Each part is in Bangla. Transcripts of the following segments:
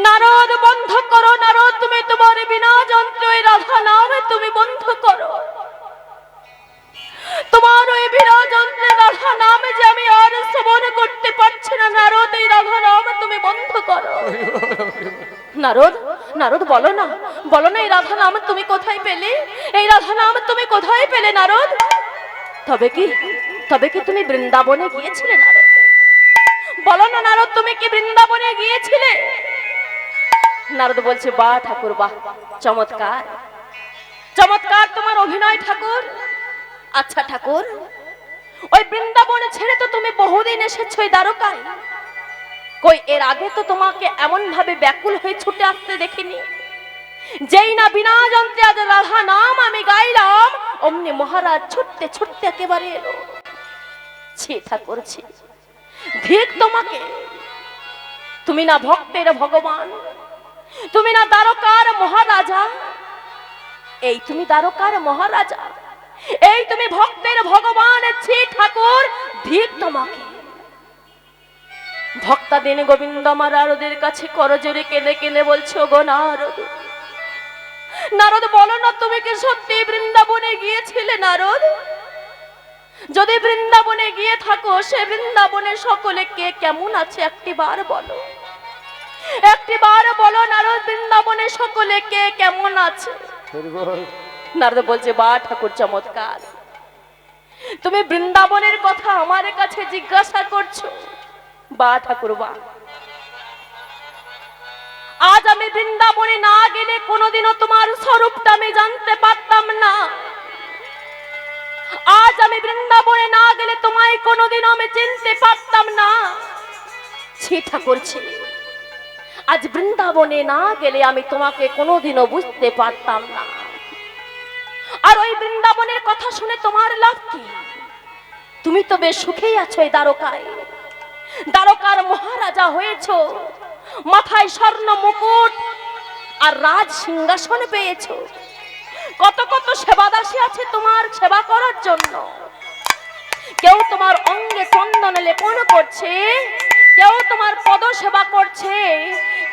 নারদ বন্ধ করো, নারদ তুমি তোমার বিনা যন্ত্র এই রাধা নাম তুমি বন্ধ করো। তোমার ওই বিনা যন্ত্রে রাধা নাম যে আমি আর শ্রবণ করতে পারছি না, নারদ এই রাধা নাম তুমি বন্ধ করো। নারদ, নারদ বলো না, বলো না এই রাধা নাম তুমি কোথায় পেলে? এই রাধা নাম তুমি কোথায় পেলে নারদ? তবে কি তুমি বৃন্দাবনে গিয়েছিলে নারদ? বলো না নারদ, তুমি কি বৃন্দাবনে গিয়েছিলে? নারদ বলছে, বাহ ঠাকুর বাহ, চমৎকার চমৎকার তোমার অভিনয় ঠাকুর। আচ্ছা ঠাকুর, ওই বৃন্দাবনে ছেড়ে তো তুমি বহুদিন এসেছো এই দ্বারকায়, কই এর আগে তো তোমাকে এমন ভাবে ব্যাকুল হয়ে ছুটে আসতে দেখিনি। যেই না বিনা যন্ত্রে আজ রাধা নাম আমি গাইলাম, অমনি মহারাজ ছুটতে ছুটতে একেবারে এলো। ছি ঠাকুর ছি, ধিক তোমাকে। তুমি না ভক্তের ভগবান, তুমি না দ্বারকার মহারাজা। এই তুমি দ্বারকার মহারাজা, এই তুমি ভক্তের ভগবান। ছি ঠাকুর, ধিক তোমাকে। ভক্তাদিন গোবিন্দ আমার নারদের কাছে করজোরে কেঁদে কেঁদে বলছো, গো নারদ, নারদ বলো না তুমি কি সত্যি বৃন্দাবনে গিয়েছিলে নারদ? যদি বৃন্দাবনে গিয়ে থাকো, সে বৃন্দাবনে সকলে কে কেমন আছে একটিবার বলো, একটিবার বলো নারদ, বৃন্দাবনে সকলে কে কেমন আছে? নারদ বলছে, বা ঠাকুর চমৎকার, তুমি বৃন্দাবনের কথা আমার কাছে জিজ্ঞাসা করছো। বা ঠাকুর বা, আজ আমি বৃন্দাবনে না গেলে কোনোদিনও তোমার স্বরূপটা আমি জানতে পারতাম না। আজ আমি বৃন্দাবনে না গেলে তোমায় কোনোদিনও আমি চিনতে পারতাম না। ছি ঠাকুর ছি, আজ বৃন্দাবনে না গেলে আমি তোমাকে কোনোদিনও বুঝতে পারতাম না। আর ওই বৃন্দাবনের কথা শুনে তোমার লাভ কি? তুমি তো বেশ সুখেই আছো এই দ্বারকায়, দ্বারকার মহারাজা হয়েছো, মাথায় স্বর্ণ মুকুট আর রাজ সিংহাসন পেয়েছো। কত কত সেবাদাসী আছে তোমার সেবা করার জন্য। কেউ তোমার অঙ্গে চন্দন লেপন করছে, কেউ তোমার পদ সেবা করছে,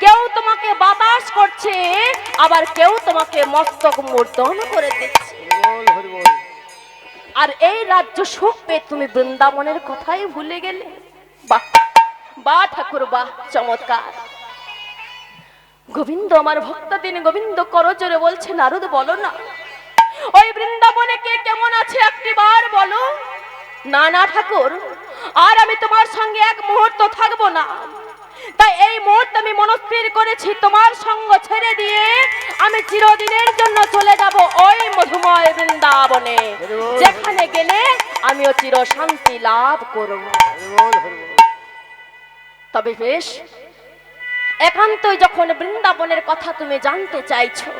কেউ তোমাকে বাতাস করছে, আবার কেউ তোমাকে মস্তক মূর্ধন করে দিচ্ছে। আর এই রাজ্য সুখ পেয়ে তুমি বৃন্দাবনের কথাই ভুলে গেলে। বাহ বাহ ঠাকুর বাহ, চমৎকার। গোবিন্দ আমার ভক্তাদিন গোবিন্দ করজোরে বলছে, নারদ বলো না ওই বৃন্দাবনে কে কেমন আছে একটিবার বলো। না না ঠাকুর, আর আমি তোমার সঙ্গে এক মুহূর্ত থাকবো না। তাই এই মুহূর্তে আমি মনস্থির করেছি, তোমার সঙ্গ ছেড়ে দিয়ে আমি চিরদিনের জন্য চলে যাব ওই মধুময় বৃন্দাবনে, যেখানে গেলে আমিও চির শান্তি লাভ করব। তবে বেশ, একান্তই যখন বৃন্দাবনের কথা তুমি জানতে চাইছো,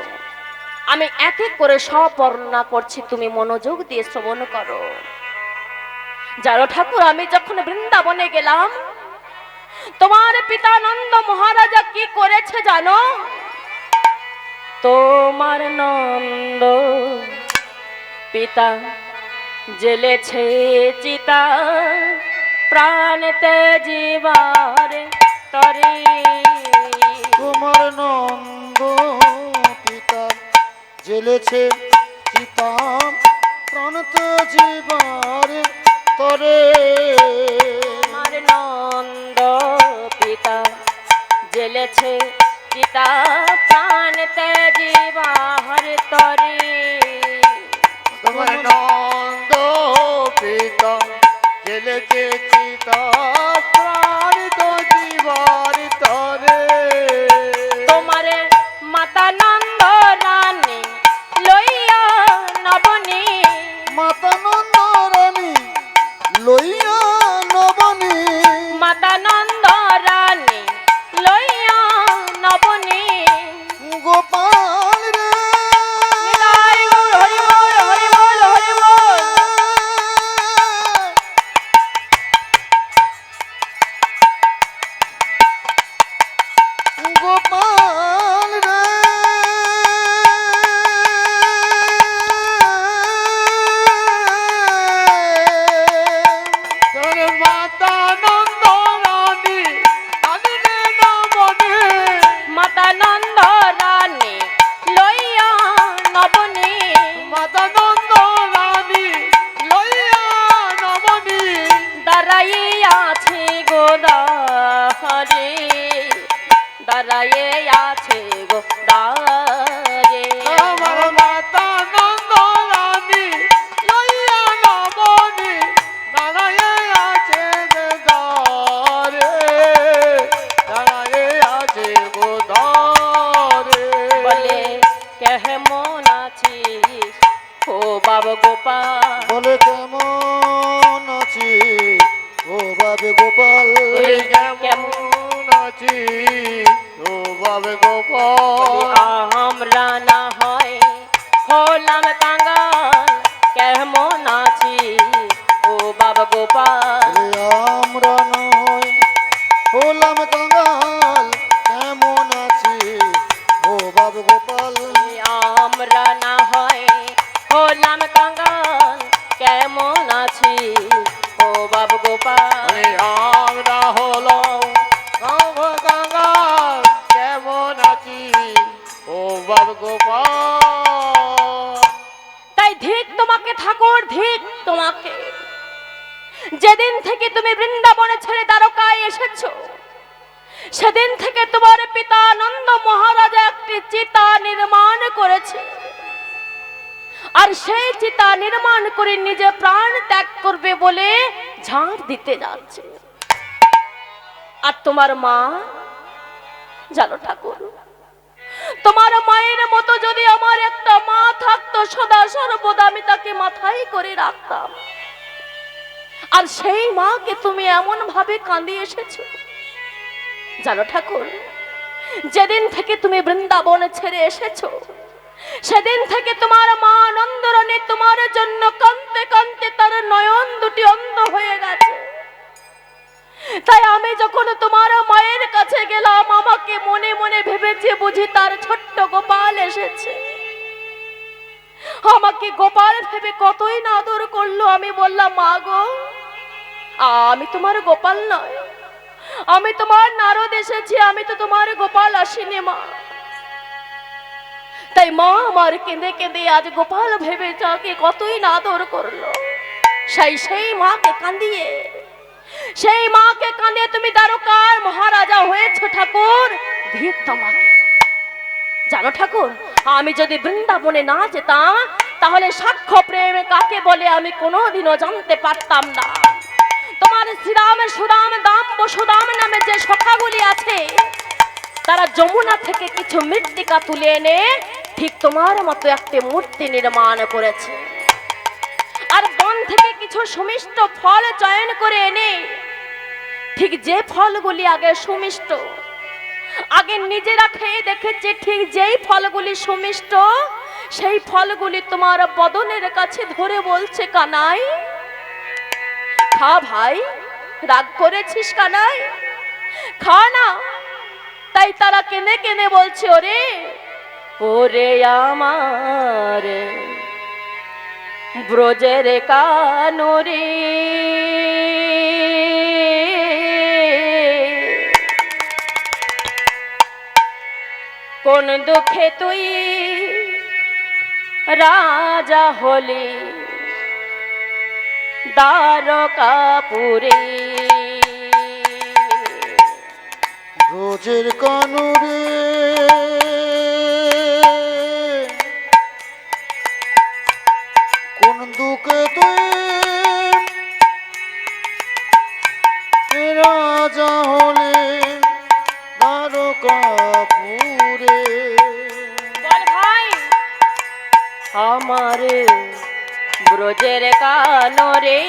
আমি এক এক করে সব বর্ণনা করছি, তুমি মনোযোগ দিয়ে শ্রবণ করো। জানো ঠাকুর, আমি যখন বৃন্দাবনে গেলাম, তোমার পিতা নন্দ মহারাজা কি করেছে জানো? তোমার নন্দ পিতা জ্বেলেছে চিতা, প্রাণতে জীবার তরে। তোমার নন্দ পিতা জ্বেলেছে চিতা, প্রাণতে জীবার তরে। তোমার নন্দ পিতা জ্বেলেছে চিতা, প্রাণতে জীবার তরে। তোমার নন্দ পিতা জ্বেলেছে চিতা, প্রাণিত জীবার তরে। তোমার মাতা নন্দ রানী লইয়া নবনী, মাতা নন্দ রানী লইয়া নবনী, মাতা নন্দ রানী লইয়া নবনী। গোপাল রে নিতাই গৌর হরি বল, হরি বল, হরি বল। গোপাল রে তোর মাতা নন্দ রানী আনিলে নবনী, দাঁড়ায়ে আছে গো দ্বারে। আমার মাতা নন্দ রানী লইয়া নবনী দাঁড়ায়ে আছে যে দ্বারে, দাঁড়ায়ে আছে গো দ্বারে। বলে কেমন আছিস ও বাবা গোপাল? বলে কেমন আছি ও বাবে গোপাল, কেমন আছি ও বাবে গোপাল। আমরা না হয় হলাম কাঙ্গাল, কেমন আছি ও বাবা গোপাল? আমরা নয় হলাম কাঙ্গাল, কেমন আছি ও বাবে গোপাল। আমরা না হয় হলাম কাঙ্গাল, কেমন আছি ও বাবা গোপাল? আমরা হলো কাঙ্গাল, কেমন আছি ও বাবে গোপাল। তাই ধিক তোমাকে ঠাকুর, ধিক তোমাকে। যেদিন থেকে তুমি বৃন্দাবনে ছেড়ে দ্বারকায় এসেছো, সেদিন থেকে তোমার পিতা নন্দ মহারাজা একটি চিতা নির্মাণ করেছে, আর সেই চিতা নির্মাণ করে নিজে প্রাণ ত্যাগ করবে বলে ঝাড় দিতে যাচ্ছে। আর তোমার মা, জানো ঠাকুর, তোমার মায়ের মতো যদি আমার একটা মা থাকতো, সদা সর্বদা আমি তাকে মাথায় করে রাখতাম। আর সেই মাকে তুমি এমন ভাবে কাঁদিয়ে এসেছো। জানো ঠাকুর, যেদিন থেকে তুমি বৃন্দাবন ছেড়ে এসেছো, সেদিন থেকে তোমার মা নন্দরানী তোমার জন্য কাঁদতে কাঁদতে তার নয়ন দুটি অন্ধ হয়ে গেছে। তাই আমি যখন তোমার মায়ের কাছে গেলাম, আমাকে মনে মনে ভেবেছি বুঝি তার ছোট্ট গোপাল এসেছে। আমাকে গোপাল ভেবে কতই না আদর করলো। আমি বললাম, মা গো, আমি তোমার গোপাল নয়, আমি তোমার নারদ এসেছি, আমি তো তোমার গোপাল আসিনি মা। তাই মা আমার কেঁদে কেঁদে আজ গোপাল ভেবে তাকে কতই না আদর করলো। সেই মাকে কাঁদিয়ে, সেই মাকে কাঁদিয়ে তুমি দ্বারকার মহারাজা হয়েছো ঠাকুর, ধিক তোমাকে। জানো ঠাকুর, আমি যদি বৃন্দাবনে না যেতাম, তাহলে সাক্ষ্য প্রেম কাকে বলে আমি কোনোদিনও জানতে পারতাম না। তোমার শ্রীরাম, সুদাম, দাম, বসুদাম নামে যে সখাগুলি আছে, তারা যমুনা থেকে কিছু মৃত্তিকা তুলে এনে ঠিক তোমার মতো একটি মূর্তি নির্মাণ করেছে। আর বন থেকে কিছু সুমিষ্ট ফল চয়ন করে এনে ঠিক যে ফলগুলি আগে সুমিষ্ট, আগে নিজেরা খেয়ে দেখেছে, ঠিক যেই ফলগুলি সুমিষ্ট, সেই ফলগুলি তোমার বদনের কাছে ধরে বলছে, কানাই খা ভাই, রাগ করেছিস কানাই, খা না। তাই তারা কেঁদে কেঁদে বলছে, ওরে ওরে আমার ব্রজের কানরে, কোন দুঃখে তুই রাজা হলি দ্বারকাপুরে। ব্রজের কানুরে কোন দুঃখে তুই রাজা হলে দ্বারকাপুরে। বল ভাই, আমার ব্রজের কানরে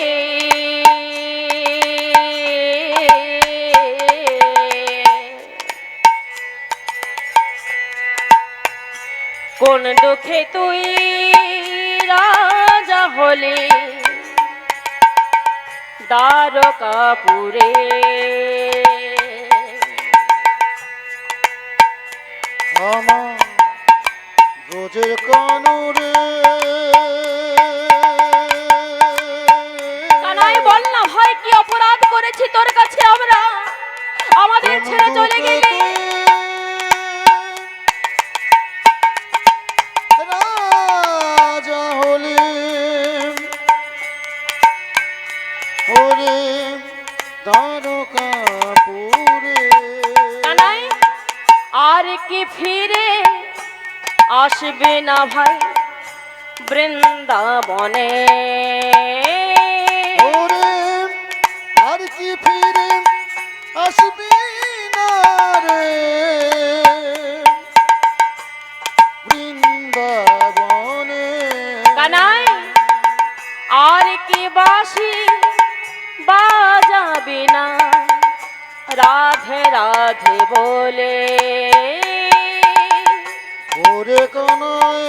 কোন দুঃখে তুই রাজা হলি দ্বারকাপুরে। আমার ব্রজের কানুরে কানাই বল না ভাই, কি অপরাধ করেছি তোর কাছে আমরা, আমাদের ছেড়ে চলে গেলি। রাজা হলে ওরে দ্বারকাপুরে। কানাই আর কি ফিরে আসবে না ভাই বৃন্দাবনে ওরে আর কি ফিরে আসবি না রে বৃন্দাবনে কানাই আর কি বাঁশি বাজাবে না রাধে রাধে বলে ওরে কানাই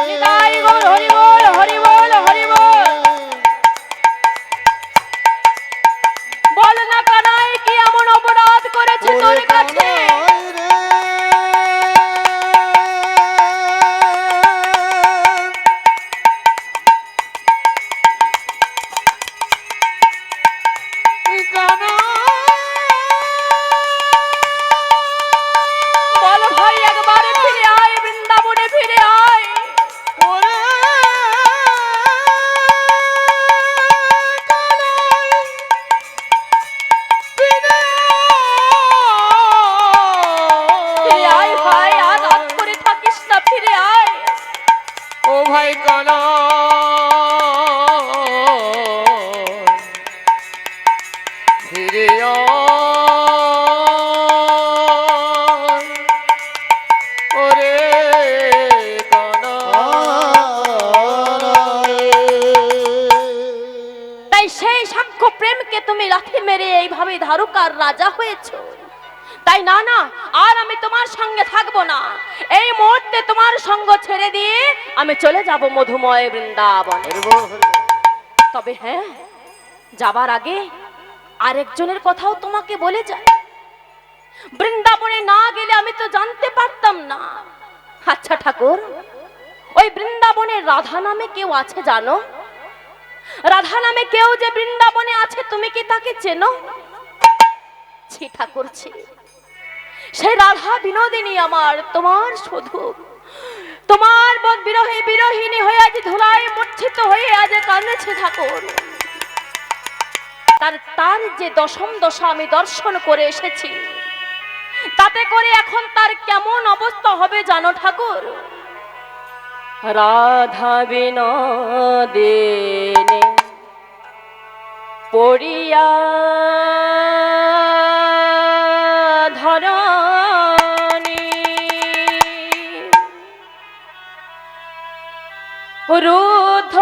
নিতাই গৌর হরি বল হরি বল হরি বল। বল না কানাই কি এমন অপরাধ করেছে তোর কাছে বল ভাই একবারে ফিরে আয় বৃন্দাবনে ফিরে আয় ফিরে আয় ভাই আর রাত করে থাকিস না ফিরে আয় ও ভাই কানা ফিরে আয়। ওরে কানা তাই সেই সাক্ষ্য প্রেমকে তুমি লাথি মেরে এইভাবে ধারুকার রাজা হয়েছো তাই না না আর আমি তোমার সঙ্গে থাকবো না এই মুহূর্তে তোমার সঙ্গ ছেড়ে দিয়ে আমি চলে যাব মধুময় বৃন্দাবনে তবে হ্যাঁ যাবার আগে আরেকজনের কথাও তোমাকে বলে যায় বৃন্দাবনে না গেলে আমি তো জানতে পারতাম না আচ্ছা ঠাকুর ওই বৃন্দাবনে রাধা নামে কেউ আছে জানো রাধা নামে কেউ যে বৃন্দাবনে আছে তুমি কি তাকে চেনো ছি ঠাকুর ছি সেই রাধা বিনোদিনী আমার তোমার শুধু তোমার বিরহে বিরহিনী হয়ে আজ ধুলায় মূর্ছিত হয়ে আজ কাঁদেছে ঠাকুর তার যে দশম দশা আমি দর্শন করে এসেছি তাতে করে এখন তার কেমন অবস্থা হবে জানো ঠাকুর রাধা বিনোদিনী পড়িয়া ধরণী রুদ্ধ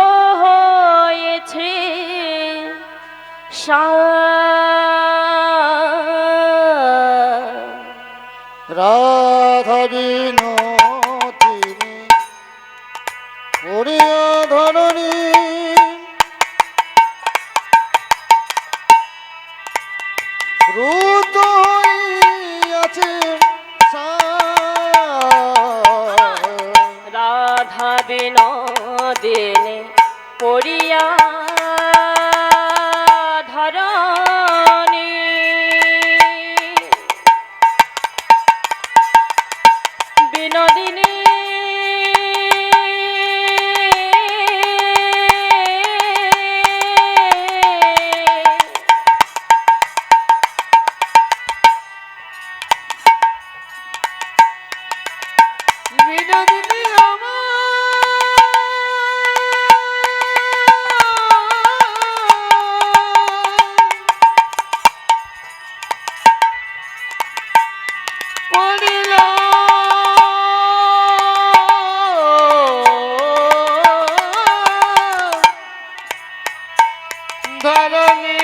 হয়েছে রাধা বিনোদিনী পড়িয়া ধরণী রুদ্ধ হইয়াছে রাধা বিনোদিনী পড়িয়া ধরণী বিনোদিনী বিনোদিনী পড়িল ধরণী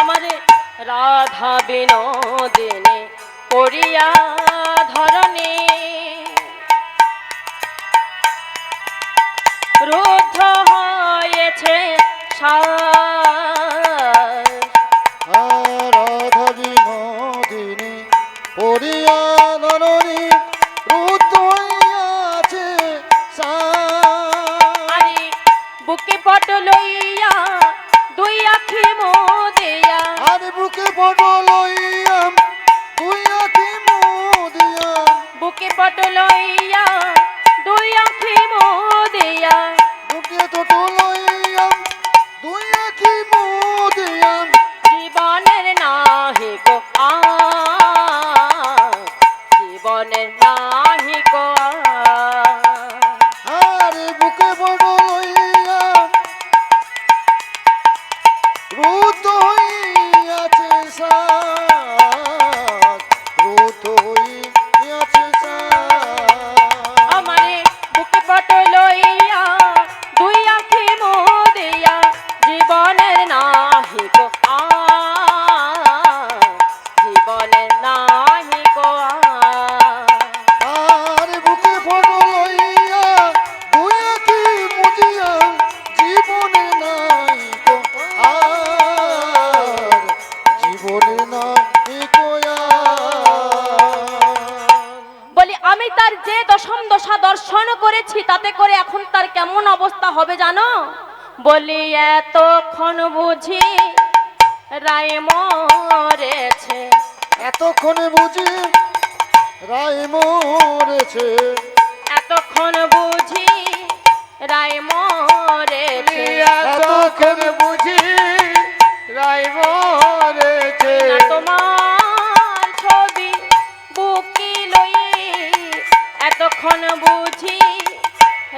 আমারে রাধা বিনোদিনী পড়িয়া ধরণী রুদ্ধ হয়েছে রাধা বিনোদিনী পড়িয়া ধরণী রুদ্ধ হইয়াছে আরে বুকে পট লইয়া দুই আখি মোদিয়া আর বুকে বড় লইয়া জীবনে নাহি গো আর। আর বুকে ফটো লইয়া দুয়ে কি মুজিয়া জীবনে নাই তো আর জীবনে নাই তো বলি আমি তার যে দশম দশা দর্শন করেছি তাতে করে এখন তার কেমন অবস্থা হবে জানো? বলি এতক্ষণ বুঝি রায় মরেছে, এতক্ষণে বুঝি রায় মরেছে, এতক্ষণ বুঝি রায় মরেছে। এতক্ষণ বুঝি রায় মরেছে। না তোমার ছবি বুকি লই এতক্ষণ বুঝি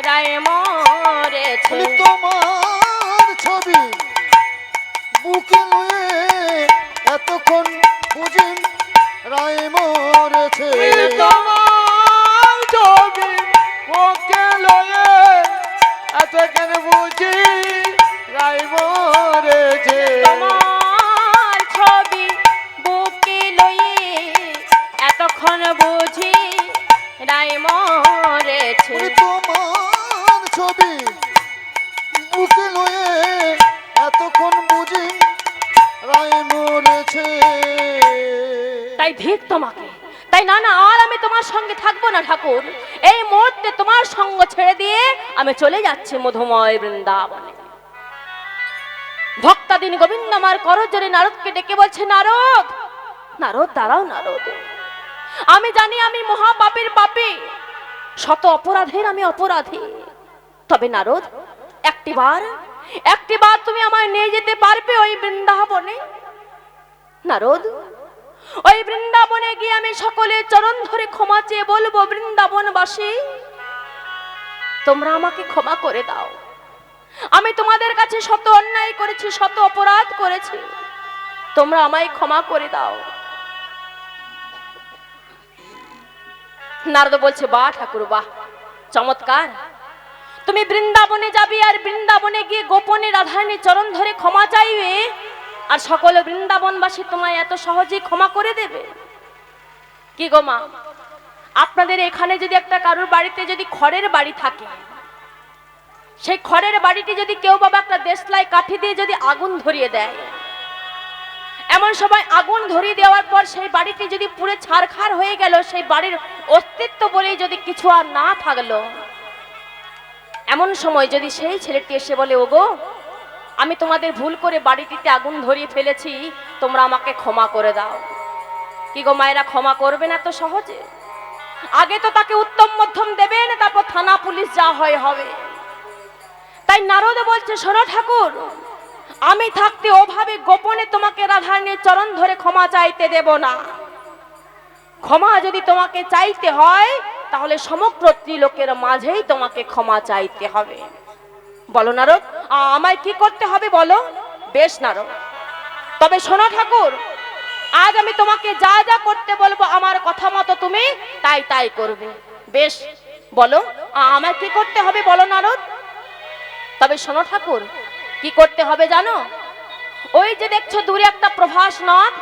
রায় মরেছে। আমি তোমার ছবি বুকে লয়ে এতক্ষণ বুঝি রায় মরেছে। তোমার ছবি ওকে লয়ে এতক্ষণ বুঝি রায় মরেছে। তোমার ছবি বুকে লই এতক্ষণ বুঝি রায় মরেছে। আমি তোমার ছবি বুকে লয়ে এতক্ষণ বুঝি রায় মরেছে। তাই ধিক তোমাকে, তাই না না আর আমি তোমার সঙ্গে থাকবো না ঠাকুর। এই মুহূর্তে তোমার সঙ্গ ছেড়ে দিয়ে আমি চলে যাচ্ছি মধুময় বৃন্দাবনে। ভক্তাদিন গোবিন্দ আমার করজোরে নারদকে ডেকে বলছে, নারদ নারদ দাঁড়াও নারদ, আমি জানি আমি মহাপাপের পাপী, শত অপরাধের আমি অপরাধী, তবে নারদ একটিবার তুমি আমায় নিয়ে যেতে পারবে ওই বৃন্দাবনে? নারদ ওই বৃন্দাবনে গিয়ে আমি সকলের চরণ ধরে ক্ষমা চেয়ে বলবো, বৃন্দাবনবাসী তোমরা আমাকে ক্ষমা করে দাও, আমি তোমাদের কাছে শত অন্যায় করেছি, শত অপরাধ করেছি, তোমরা আমায় ক্ষমা করে দাও। নারদ বলছে, বাহ ঠাকুর বাহ, চমৎকার, তুমি বৃন্দাবনে যাবে আর বৃন্দাবনে গিয়ে গোপনে রাধারানীর চরণ ধরে ক্ষমা চাইবে আর সকল বৃন্দাবনবাসী তোমায় এত সহজেই ক্ষমা করে দেবে? কি গো মা, আপনাদের এখানে যদি একটা কারোর বাড়িতে যদি খড়ের বাড়ি থাকে, সেই খড়ের বাড়িটি যদি কেউ বাবা একটা দেশলাই কাঠি দিয়ে যদি আগুন ধরিয়ে দেয়, এমন সময় আগুন ধরিয়ে দেওয়ার পর সেই বাড়িটি যদি পুরো ছারখার হয়ে গেল, সেই বাড়ির অস্তিত্ব বলেই যদি কিছু আর না থাকলো, এমন সময় যদি সেই ছেলেটি এসে বলে, ওগো আমি তোমাদের ভুল করে বাড়িটিতে আগুন ধরিয়ে ফেলেছি, তোমরা আমাকে ক্ষমা করে দাও, কি গো মায়েরা ক্ষমা করবে না তো সহজে? আগে তো তাকে উত্তম মধ্যম দেবেন, তারপর থানা পুলিশ যা হয় হবে। তাই নারদ বলছে, শোনো ঠাকুর, আমি থাকতে ওভাবে গোপনে তোমাকে রাধারানীর চরণ ধরে ক্ষমা চাইতে দেব না। ক্ষমা যদি তোমাকে চাইতে হয় তাহলে সমগ্র ত্রিলোকের মাঝেই তোমাকে ক্ষমা চাইতে হবে। বলো নারদ, আমায় কি করতে হবে বলো? বেশ নারদ, তবে শোনো ঠাকুর, আজ আমি তোমাকে যা যা করতে বলবো আমার কথা মতো তুমি তাই তাই করবে। বেশ বলো, আমায় কি করতে হবে বলো নারদ? তবে শোনো ঠাকুর, কি করতে হবে জানো? ওই যে দেখছো দূরে একটা প্রভাস নদ,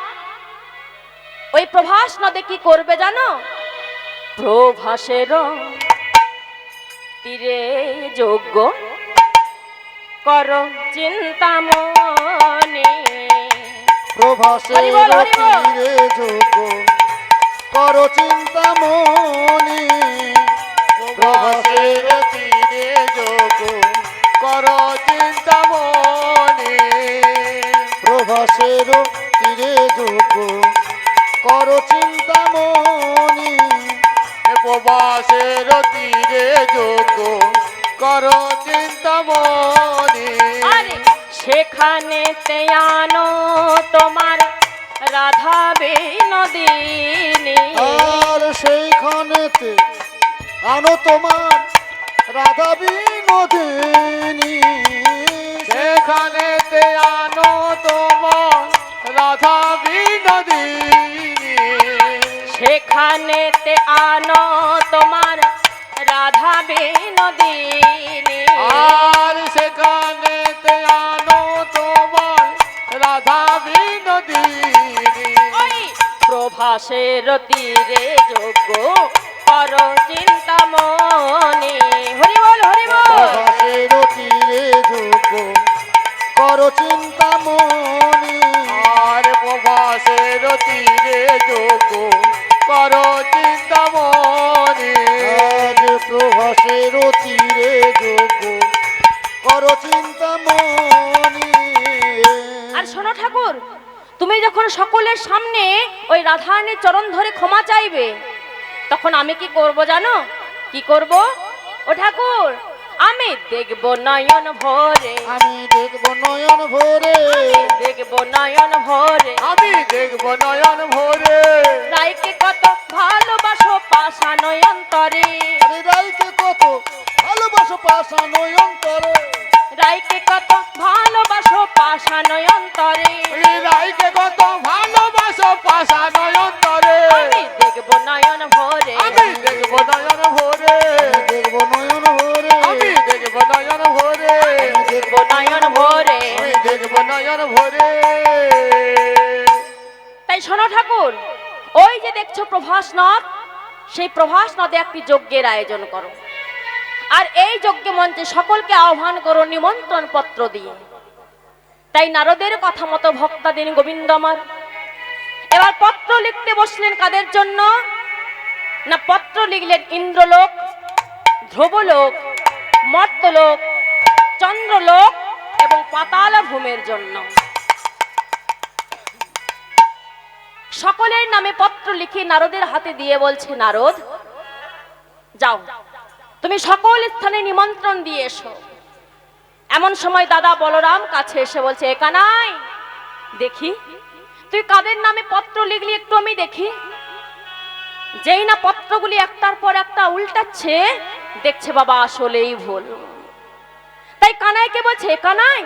ওই প্রভাস নদে কি করবে জানো? প্রভাসের তীরে যোগ্য কর চিন্তামণি। প্রভাসের তীরে যোগ্য করো চিন্তামণি। প্রভাসের তীরে যোগ করো চিন্তামণি। প্রভাসের তীরে যোগ্য করো চিন্তামণি। প্রভাসের তীরে যোগ করো চিন্তামণি। আরে সেখানে তে আনো তোমার রাধা বিনোদিনী। আর সেইখানেতে আনো তোমার রাধা বিনোদিনী। সেখানেতে আনো তোমার রাধা বিনোদিনী। সেখানেতে আনো তোমার রাধা বিনোদিনী। আর সেখানেতে আনো তোমার রাধা বিনোদিনী। ওই প্রভাসের তীরে যোগ্য কর চিন্তামণি। হরি বল হরি বল। প্রভাসের তীরে যোগ্য কর চিন্তামণি। আর প্রভাসের তীরে যোগ্য কর চিন্তামণি। আজ প্রভাসের তীরে যোগ্য কর চিন্তামণি। আর শোনো ঠাকুর, তুমি যখন সকলের সামনে ওই রাধারানীর চরণ ধরে ক্ষমা চাইবে, তখন আমি কি করব জানো? কি করব? ও ঠাকুর, আমি দেখব নয়ন ভরে, আমি দেখব নয়ন ভরে, দেখব নয়ন ভরে, আমি দেখব নয়ন ভরে। রাইকে কত ভালোবাসো পাষাণ অন্তরে, আরে রাইকে কত ভালোবাসো পাষাণ অন্তরে, রাইকে কত ভালোবাসো পাষাণ অন্তরে, রাইকে কত ভালোবাসো পাষাণ অন্তরে। আমি দেখব নয়ন ভরে, আমি দেখব নয়ন ভরে, দেখব নয়ন ভরে, আমি দেখব নয়ন ভরে, দেখব নয়ন ভরে। আমি দেখব নয়ন ভরে। তাই শোনো ঠাকুর, ওই যে দেখছো প্রভাস নদ, সেই প্রভাস নদে একটি যজ্ঞের আয়োজন করো। আর এই যজ্ঞ মঞ্চে সকলকে আহ্বান করো নিমন্ত্রণ পত্র দিয়ে। তাই নারদের কথা মতো ভক্তাদিন গোবিন্দ আমার এবার পত্র লিখতে বসলেন কাদের জন্য? না, পত্র লিখলেন ইন্দ্রলোক, ধ্রুবলোক, মর্তলোক, চন্দ্রলোক এবং পাতাল ভূমের জন্য। সকলের নামে পত্র লিখে নারদের হাতে দিয়ে বলছে, নারদ যাও, তুমি সকল স্থানে নিমন্ত্রণ দিয়ে এসো। এমন সময় দাদা বলরাম কাছে এসে বলছে, একানাই দেখি তুই কাদের নামে পত্র লিখলি, একটু আমি দেখি। যেই না পত্রগুলি একটার পর একটা উল্টাচ্ছে, দেখছে বাবা আসলেই ভুল। তাই কানাইকে বলছে, কানাই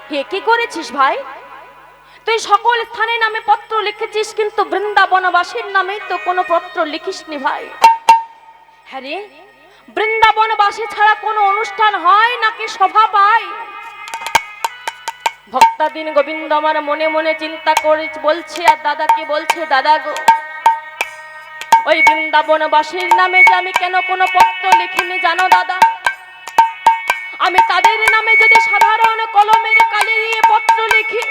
হে কি করেছিস ভাই? তুই সকল স্থানে নামে পত্র লিখেছিস, কিন্তু বৃন্দাবনবাসীর নামে তো কোনো পত্র লিখিসনি ভাই। হ্যাঁ রে, বৃন্দাবনবাসী ছাড়া কোনো অনুষ্ঠান হয় নাকি সভা পায়? ভক্তাদিন গোবিন্দ আমার মনে মনে চিন্তা করে বলছে, আর দাদাকে বলছে, দাদা গো, ওই বৃন্দাবনবাসীর নামে যে আমি কেন কোনো পত্র লিখিনি জানো দাদা? আমি তাদের নামে যদি সাধারণ কলমের কালি দিয়ে পত্র লিখি,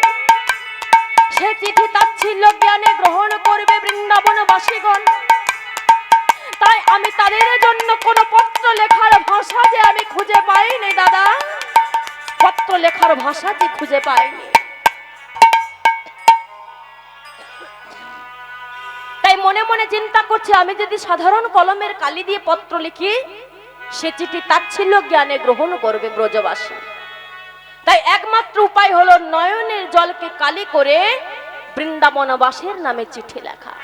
সে চিঠি তাচ্ছিল্য জ্ঞানে গ্রহণ করবে বৃন্দাবনবাসীগণ। তাই আমি তাদের জন্য কোনো পত্র লেখার ভাষা যে আমি খুঁজে পাইনি দাদা, পত্র লেখার ভাষা যে খুঁজে পাইনি। তাই মনে মনে চিন্তা করছি, আমি যদি সাধারণ কলমের কালি দিয়ে পত্র লিখি, সে চিঠি তাচ্ছিল্য জ্ঞানে গ্রহণ করবে ব্রজবাসী। তাই একমাত্র উপায় হলো নয়নের জলকে কালি করে বৃন্দাবনবাসীর নামে চিঠি লেখা।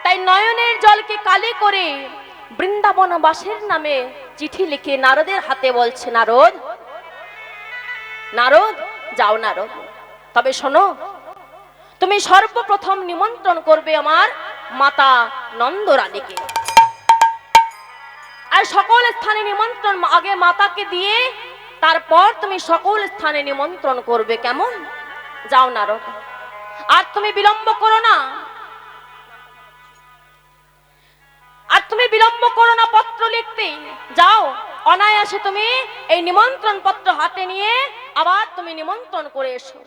তাই নয়নের জলকে কালি করে বৃন্দাবনবাসীর নামে চিঠি লিখে নারদের হাতে বলছে, নারদ নারদ যাও নারদ, তবে শোনো, তুমি সর্বপ্রথম নিমন্ত্রণ করবে আমার মাতা নন্দরানীকে। আর সকল স্থানে নিমন্ত্রণ আগে মাতাকে দিয়ে তারপর তুমি সকল স্থানে নিমন্ত্রণ করবে, কেমন? যাও নারদ, আর তুমি বিলম্ব করো না, আর তুমি বিলম্ব করো না পত্র লিখতে। যাও, অনায়াসে তুমি এই নিমন্ত্রণ পত্র হাতে নিয়ে আবার তুমি নিমন্ত্রণ করে এসো।